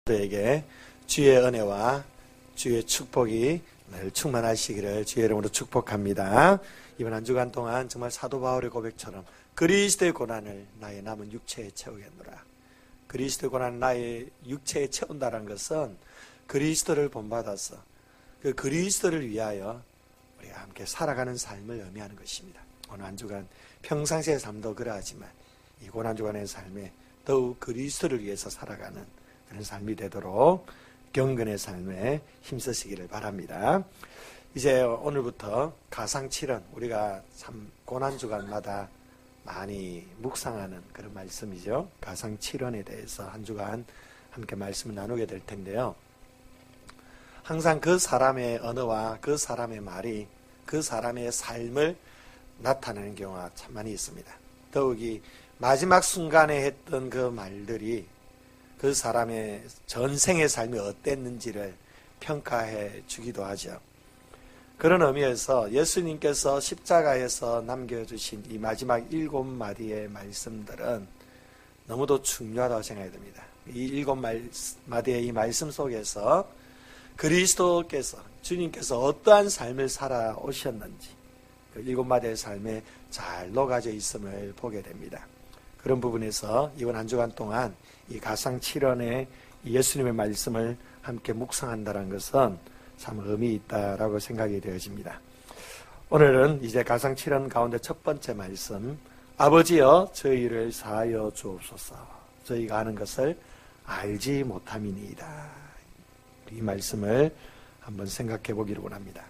저에게 주의 은혜와 주의 축복이 늘 충만하시기를 주의 이름으로 축복합니다. 이번 한 주간 동안 정말 사도 바울의 고백처럼 그리스도의 고난을 나의 남은 육체에 채우겠노라. 그리스도의 고난을 나의 육체에 채운다는 것은 그리스도를 본받아서 그 그리스도를 위하여 우리가 함께 살아가는 삶을 의미하는 것입니다. 오늘 한 주간 평상시의 삶도 그러하지만 이 고난 주간의 삶에 더욱 그리스도를 위해서 살아가는 그런 삶이 되도록 경건의 삶에 힘쓰시기를 바랍니다. 이제 오늘부터 가상칠언, 우리가 참 고난 주간마다 많이 묵상하는 그런 말씀이죠. 가상칠언에 대해서 한 주간 함께 말씀을 나누게 될 텐데요. 항상 그 사람의 언어와 그 사람의 말이 그 사람의 삶을 나타내는 경우가 참 많이 있습니다. 더욱이 마지막 순간에 했던 그 말들이 그 사람의 전생의 삶이 어땠는지를 평가해 주기도 하죠. 그런 의미에서 예수님께서 십자가에서 남겨주신 이 마지막 7마디의 말씀들은 너무도 중요하다고 생각이 듭니다. 이 7마디의 이 말씀 속에서 그리스도께서, 주님께서 어떠한 삶을 살아오셨는지 그 7마디의 삶에 잘 녹아져 있음을 보게 됩니다. 그런 부분에서 이번 한 주간 동안 이 가상칠언의 예수님의 말씀을 함께 묵상한다는 것은 참 의미 있다라고 생각이 되어집니다. 오늘은 이제 가상칠언 가운데 첫 번째 말씀, 아버지여 저희를 사하여 주옵소서, 저희가 아는 것을 알지 못함이니이다. 이 말씀을 한번 생각해 보기를 원합니다.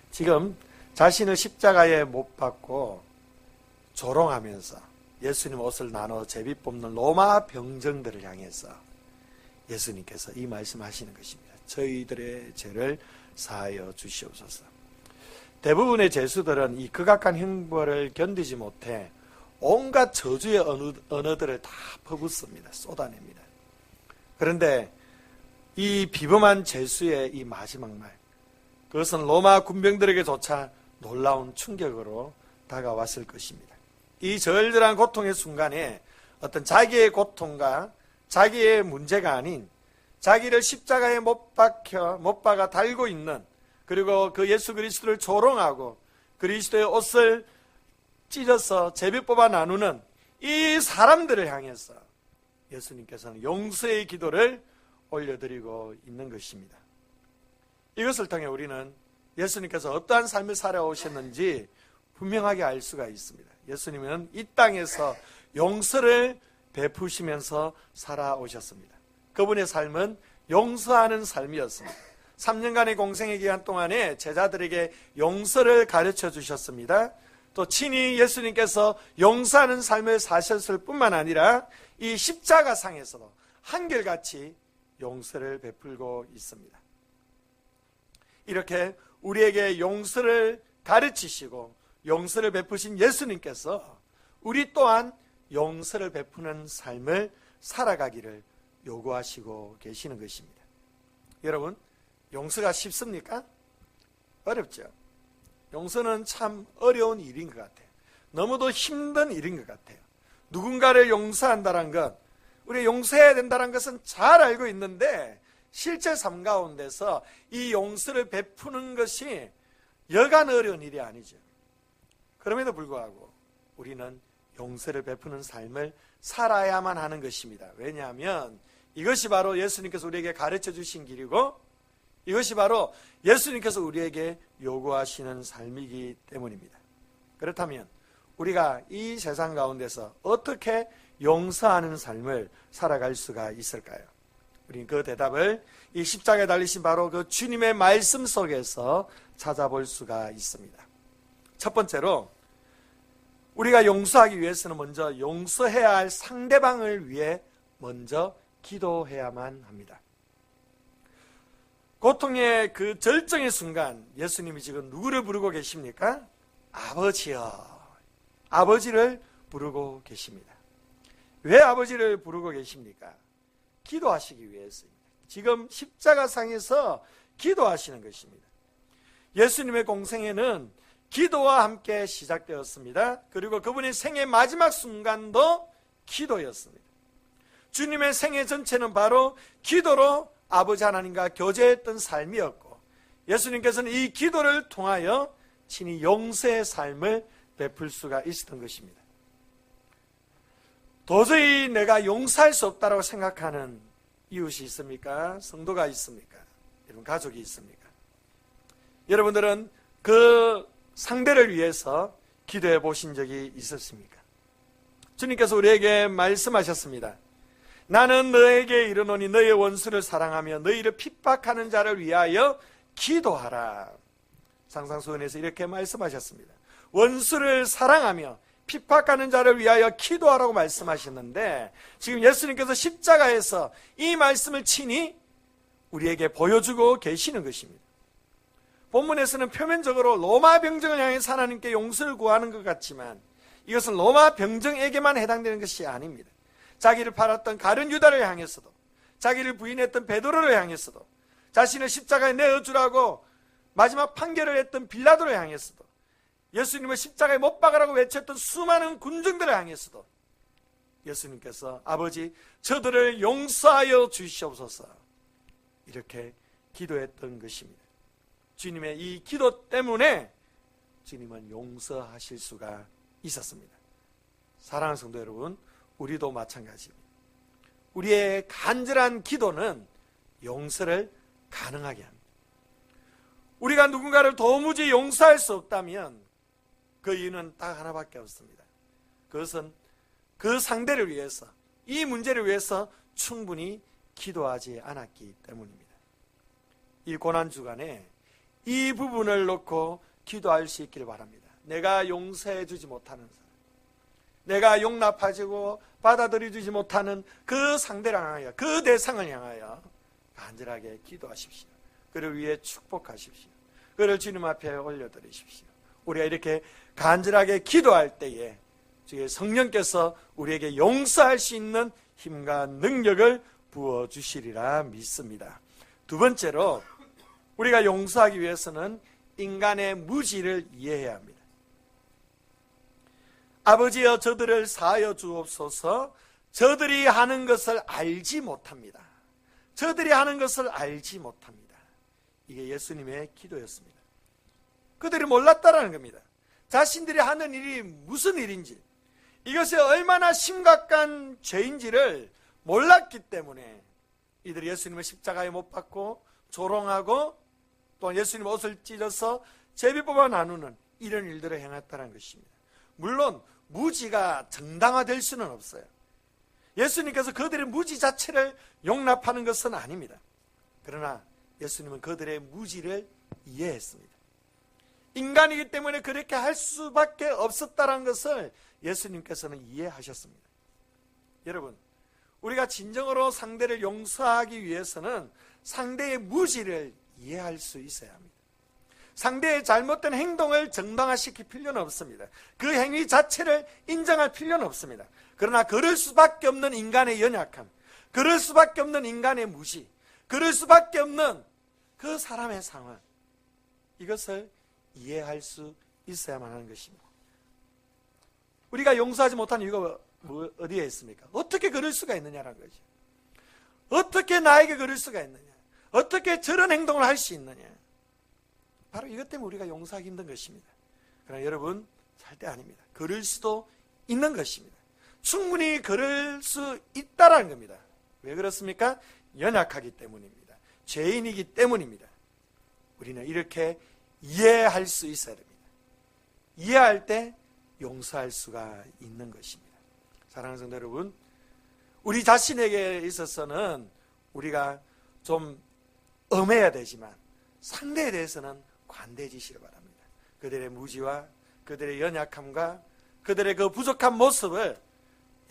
지금 자신을 십자가에 못 박고 조롱하면서 예수님 옷을 나눠 제비 뽑는 로마 병정들을 향해서 예수님께서 이 말씀하시는 것입니다. 저희들의 죄를 사하여 주시옵소서. 대부분의 죄수들은 이 극악한 형벌을 견디지 못해 온갖 저주의 언어들을 다 퍼붓습니다. 쏟아냅니다. 그런데 이 비범한 죄수의 이 마지막 말, 그것은 로마 군병들에게조차 놀라운 충격으로 다가왔을 것입니다. 이 절절한 고통의 순간에 어떤 자기의 고통과 자기의 문제가 아닌 자기를 십자가에 못 박아 달고 있는, 그리고 그 예수 그리스도를 조롱하고 그리스도의 옷을 찢어서 제비 뽑아 나누는 이 사람들을 향해서 예수님께서는 용서의 기도를 올려드리고 있는 것입니다. 이것을 통해 우리는 예수님께서 어떠한 삶을 살아오셨는지 분명하게 알 수가 있습니다. 예수님은 이 땅에서 용서를 베푸시면서 살아오셨습니다. 그분의 삶은 용서하는 삶이었습니다. 3년간의 공생의 기간 동안에 제자들에게 용서를 가르쳐 주셨습니다. 또 친히 예수님께서 용서하는 삶을 사셨을 뿐만 아니라 이 십자가상에서도 한결같이 용서를 베풀고 있습니다. 이렇게 우리에게 용서를 가르치시고 용서를 베푸신 예수님께서 우리 또한 용서를 베푸는 삶을 살아가기를 요구하시고 계시는 것입니다. 여러분, 용서가 쉽습니까? 어렵죠. 용서는 참 어려운 일인 것 같아요. 너무도 힘든 일인 것 같아요. 누군가를 용서한다는 것, 우리가 용서해야 된다는 것은 잘 알고 있는데 실제 삶 가운데서 이 용서를 베푸는 것이 여간 어려운 일이 아니죠. 그럼에도 불구하고 우리는 용서를 베푸는 삶을 살아야만 하는 것입니다. 왜냐하면 이것이 바로 예수님께서 우리에게 가르쳐 주신 길이고 이것이 바로 예수님께서 우리에게 요구하시는 삶이기 때문입니다. 그렇다면 우리가 이 세상 가운데서 어떻게 용서하는 삶을 살아갈 수가 있을까요? 우리는 그 대답을 이 십자가에 달리신 바로 그 주님의 말씀 속에서 찾아볼 수가 있습니다. 첫 번째로 우리가 용서하기 위해서는 먼저 용서해야 할 상대방을 위해 먼저 기도해야만 합니다. 고통의 그 절정의 순간 예수님이 지금 누구를 부르고 계십니까? 아버지여, 아버지를 부르고 계십니다. 왜 아버지를 부르고 계십니까? 기도하시기 위해서입니다. 지금 십자가상에서 기도하시는 것입니다. 예수님의 공생애는 기도와 함께 시작되었습니다. 그리고 그분의 생의 마지막 순간도 기도였습니다. 주님의 생애 전체는 바로 기도로 아버지 하나님과 교제했던 삶이었고, 예수님께서는 이 기도를 통하여 친히 용서의 삶을 베풀 수가 있었던 것입니다. 도저히 내가 용서할 수 없다고 생각하는 이웃이 있습니까? 성도가 있습니까? 여러분, 가족이 있습니까? 여러분들은 그 상대를 위해서 기도해 보신 적이 있었습니까? 주님께서 우리에게 말씀하셨습니다. 나는 너에게 이르노니 너의 원수를 사랑하며 너희를 핍박하는 자를 위하여 기도하라. 상상수훈에서 이렇게 말씀하셨습니다. 원수를 사랑하며 핍박하는 자를 위하여 기도하라고 말씀하셨는데, 지금 예수님께서 십자가에서 이 말씀을 친히 우리에게 보여주고 계시는 것입니다. 본문에서는 표면적으로 로마 병정을 향해서 하나님께 용서를 구하는 것 같지만, 이것은 로마 병정에게만 해당되는 것이 아닙니다. 자기를 팔았던 가룟 유다를 향해서도, 자기를 부인했던 베드로를 향해서도, 자신을 십자가에 내어주라고 마지막 판결을 했던 빌라도를 향해서도, 예수님을 십자가에 못 박으라고 외쳤던 수많은 군중들을 향해서도 예수님께서 아버지, 저들을 용서하여 주시옵소서, 이렇게 기도했던 것입니다. 주님의 이 기도 때문에 주님은 용서하실 수가 있었습니다. 사랑하는 성도 여러분, 우리도 마찬가지입니다. 우리의 간절한 기도는 용서를 가능하게 합니다. 우리가 누군가를 도무지 용서할 수 없다면 그 이유는 딱 하나밖에 없습니다. 그것은 그 상대를 위해서, 이 문제를 위해서 충분히 기도하지 않았기 때문입니다. 이 고난주간에 이 부분을 놓고 기도할 수 있기를 바랍니다. 내가 용서해 주지 못하는 사람, 내가 용납하고 받아들여주지 못하는 그 상대를 향하여, 그 대상을 향하여 간절하게 기도하십시오. 그를 위해 축복하십시오. 그를 주님 앞에 올려드리십시오. 우리가 이렇게 간절하게 기도할 때에 주의 성령께서 우리에게 용서할 수 있는 힘과 능력을 부어주시리라 믿습니다. 두 번째로, 우리가 용서하기 위해서는 인간의 무지를 이해해야 합니다. 아버지여, 저들을 사하여 주옵소서. 저들이 하는 것을 알지 못합니다. 저들이 하는 것을 알지 못합니다. 이게 예수님의 기도였습니다. 그들이 몰랐다라는 겁니다. 자신들이 하는 일이 무슨 일인지, 이것이 얼마나 심각한 죄인지를 몰랐기 때문에 이들이 예수님을 십자가에 못 박고 조롱하고 또 예수님 옷을 찢어서 제비 뽑아 나누는 이런 일들을 행했다는 것입니다. 물론 무지가 정당화될 수는 없어요. 예수님께서 그들의 무지 자체를 용납하는 것은 아닙니다. 그러나 예수님은 그들의 무지를 이해했습니다. 인간이기 때문에 그렇게 할 수밖에 없었다는 것을 예수님께서는 이해하셨습니다. 여러분, 우리가 진정으로 상대를 용서하기 위해서는 상대의 무지를 이해할 수 있어야 합니다. 상대의 잘못된 행동을 정당화시킬 필요는 없습니다. 그 행위 자체를 인정할 필요는 없습니다. 그러나 그럴 수밖에 없는 인간의 연약함, 그럴 수밖에 없는 인간의 무지, 그럴 수밖에 없는 그 사람의 상황, 이것을 이해할 수 있어야만 하는 것입니다. 우리가 용서하지 못한 이유가 어디에 있습니까? 어떻게 그럴 수가 있느냐라는 거죠. 어떻게 나에게 그럴 수가 있느냐, 어떻게 저런 행동을 할 수 있느냐, 바로 이것 때문에 우리가 용서하기 힘든 것입니다. 그러나 여러분, 절대 아닙니다. 그럴 수도 있는 것입니다. 충분히 그럴 수 있다라는 겁니다. 왜 그렇습니까? 연약하기 때문입니다. 죄인이기 때문입니다. 우리는 이렇게 이해할 수 있어야 됩니다. 이해할 때 용서할 수가 있는 것입니다. 사랑하는 성도 여러분, 우리 자신에게 있어서는 우리가 좀 엄해야 되지만 상대에 대해서는 관대해지시기 바랍니다. 그들의 무지와 그들의 연약함과 그들의 그 부족한 모습을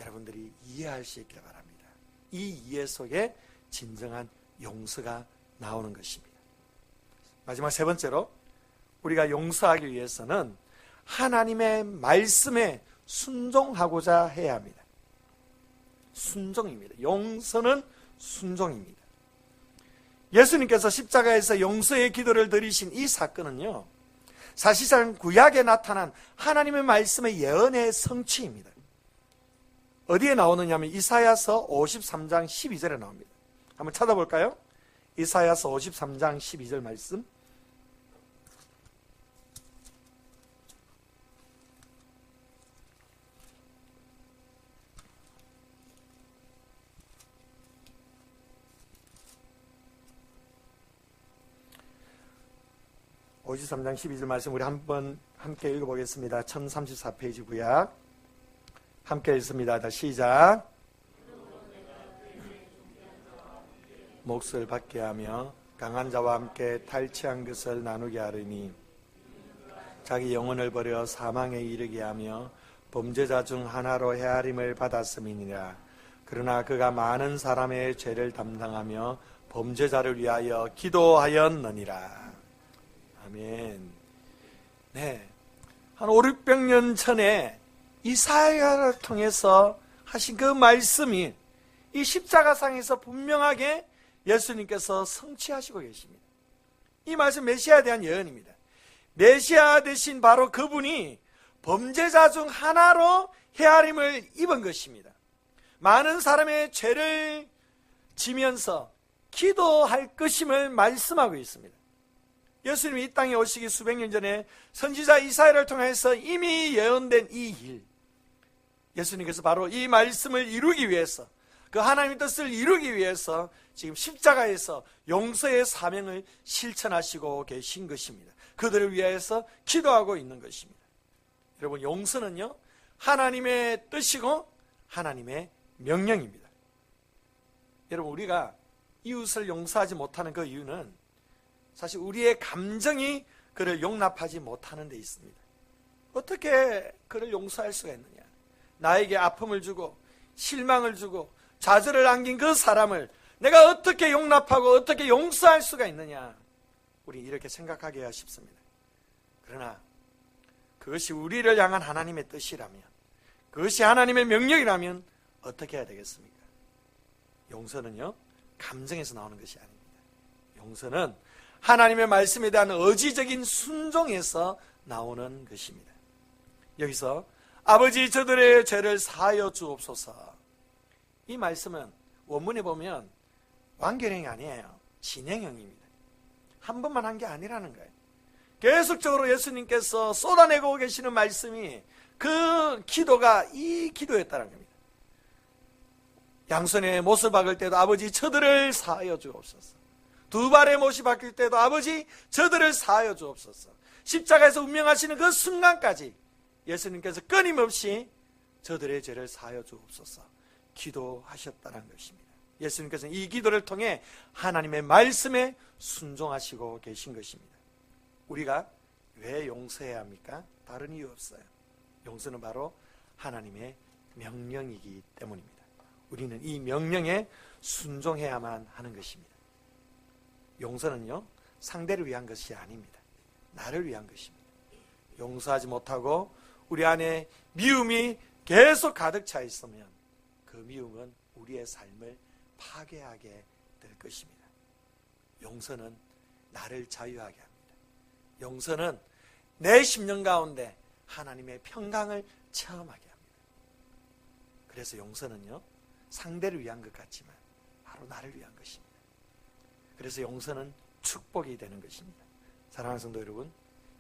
여러분들이 이해할 수 있기를 바랍니다. 이 이해 속에 진정한 용서가 나오는 것입니다. 마지막 세 번째로, 우리가 용서하기 위해서는 하나님의 말씀에 순종하고자 해야 합니다. 순종입니다. 용서는 순종입니다. 예수님께서 십자가에서 용서의 기도를 드리신 이 사건은요, 사실상 구약에 나타난 하나님의 말씀의 예언의 성취입니다. 어디에 나오느냐 하면 이사야서 53장 12절에 나옵니다. 한번 찾아볼까요? 이사야서 53장 12절 말씀. (53장 12절) 말씀 우리 한번 함께 읽어보겠습니다. 1034페이지 구약 함께 읽습니다. 다 시작. 몫을 받게 하며 강한 자와 함께 탈취한 것을 나누게 하리니 자기 영혼을 버려 사망에 이르게 하며 범죄자 중 하나로 헤아림을 받았음이니라. 그러나 그가 많은 사람의 죄를 담당하며 범죄자를 위하여 기도하였느니라. 아멘. 네, 한 500년 전에 이사야를 통해서 하신 그 말씀이 이 십자가상에서 분명하게 예수님께서 성취하시고 계십니다. 이 말씀 메시아에 대한 예언입니다. 메시아 되신 바로 그분이 범죄자 중 하나로 헤아림을 입은 것입니다. 많은 사람의 죄를 지면서 기도할 것임을 말씀하고 있습니다. 예수님이 이 땅에 오시기 수백 년 전에 선지자 이사야를 통해서 이미 예언된 이 일, 예수님께서 바로 이 말씀을 이루기 위해서, 그 하나님의 뜻을 이루기 위해서 지금 십자가에서 용서의 사명을 실천하시고 계신 것입니다. 그들을 위해서 기도하고 있는 것입니다. 여러분, 용서는요, 하나님의 뜻이고 하나님의 명령입니다. 여러분, 우리가 이웃을 용서하지 못하는 그 이유는 사실 우리의 감정이 그를 용납하지 못하는 데 있습니다. 어떻게 그를 용서할 수가 있느냐? 나에게 아픔을 주고 실망을 주고 좌절을 안긴 그 사람을 내가 어떻게 용납하고 어떻게 용서할 수가 있느냐? 우리 이렇게 생각하게 해야 싶습니다. 그러나 그것이 우리를 향한 하나님의 뜻이라면, 그것이 하나님의 명령이라면 어떻게 해야 되겠습니까? 용서는요, 감정에서 나오는 것이 아닙니다. 용서는 하나님의 말씀에 대한 의지적인 순종에서 나오는 것입니다. 여기서 아버지 저들의 죄를 사하여 주옵소서, 이 말씀은 원문에 보면 완결형이 아니에요. 진행형입니다. 한 번만 한 게 아니라는 거예요. 계속적으로 예수님께서 쏟아내고 계시는 말씀이 그 기도가 이 기도였다는 겁니다. 양손에 못을 박을 때도 아버지 저들을 사하여 주옵소서, 두 발에 못이 박힐 때도 아버지 저들을 사하여 주옵소서, 십자가에서 운명하시는 그 순간까지 예수님께서 끊임없이 저들의 죄를 사하여 주옵소서 기도하셨다는 것입니다. 예수님께서는 이 기도를 통해 하나님의 말씀에 순종하시고 계신 것입니다. 우리가 왜 용서해야 합니까? 다른 이유 없어요. 용서는 바로 하나님의 명령이기 때문입니다. 우리는 이 명령에 순종해야만 하는 것입니다. 용서는요, 상대를 위한 것이 아닙니다. 나를 위한 것입니다. 용서하지 못하고 우리 안에 미움이 계속 가득 차 있으면 그 미움은 우리의 삶을 파괴하게 될 것입니다. 용서는 나를 자유하게 합니다. 용서는 내 심령 가운데 하나님의 평강을 체험하게 합니다. 그래서 용서는요, 상대를 위한 것 같지만 바로 나를 위한 것입니다. 그래서 용서는 축복이 되는 것입니다. 사랑하는 성도 여러분,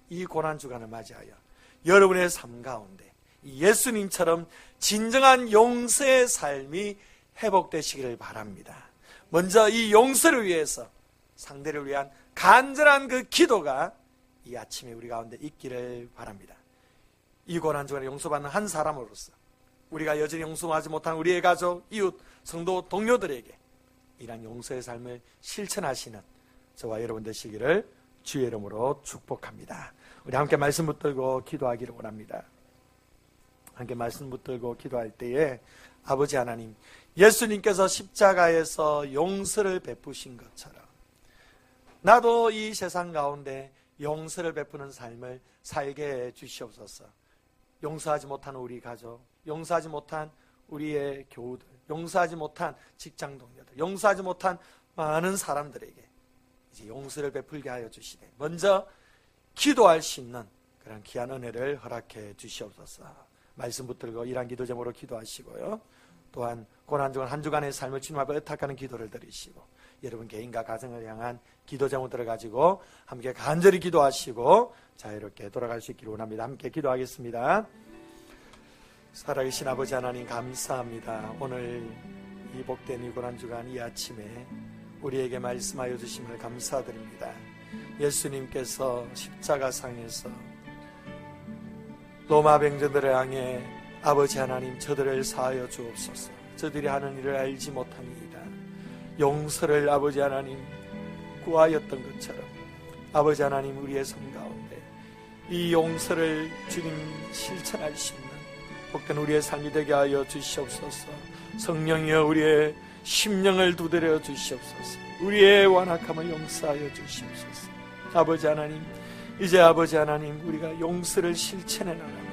이 고난주간을 맞이하여 여러분의 삶 가운데 예수님처럼 진정한 용서의 삶이 회복되시기를 바랍니다. 먼저 이 용서를 위해서 상대를 위한 간절한 그 기도가 이 아침에 우리 가운데 있기를 바랍니다. 이 고난주간에 용서받는 한 사람으로서 우리가 여전히 용서하지 못한 우리의 가족, 이웃, 성도, 동료들에게 이러한 용서의 삶을 실천하시는 저와 여러분 되시기를 주의 이름으로 축복합니다. 우리 함께 말씀 붙들고 기도하기를 원합니다. 함께 말씀 붙들고 기도할 때에 아버지 하나님, 예수님께서 십자가에서 용서를 베푸신 것처럼 나도 이 세상 가운데 용서를 베푸는 삶을 살게 해 주시옵소서. 용서하지 못한 우리 가족, 용서하지 못한 우리의 교우들, 용서하지 못한 직장 동료들, 용서하지 못한 많은 사람들에게 이제 용서를 베풀게 하여 주시되 먼저 기도할 수 있는 그런 귀한 은혜를 허락해 주시옵소서. 말씀 붙들고 이러한 기도 제목으로 기도하시고요. 또한 고난 중간 한 주간의 삶을 주님 앞에 의탁하는 기도를 드리시고 여러분 개인과 가정을 향한 기도 제목들을 가지고 함께 간절히 기도하시고 자유롭게 돌아갈 수 있기를 원합니다. 함께 기도하겠습니다. 살아계신 아버지 하나님 감사합니다. 오늘 이 복된 이 고난 주간 이 아침에 우리에게 말씀하여 주심을 감사드립니다. 예수님께서 십자가상에서 로마 병정들을 향해 아버지 하나님 저들을 사하여 주옵소서. 저들이 하는 일을 알지 못하니이다. 용서를 아버지 하나님 구하였던 것처럼 아버지 하나님 우리의 삶 가운데 이 용서를 주님 실천할 수 있는 복된 우리의 삶이 되게 하여 주시옵소서. 성령이여 우리의 심령을 두드려 주시옵소서. 우리의 완악함을 용서하여 주시옵소서. 아버지 하나님, 이제 아버지 하나님 우리가 용서를 실천해 나가고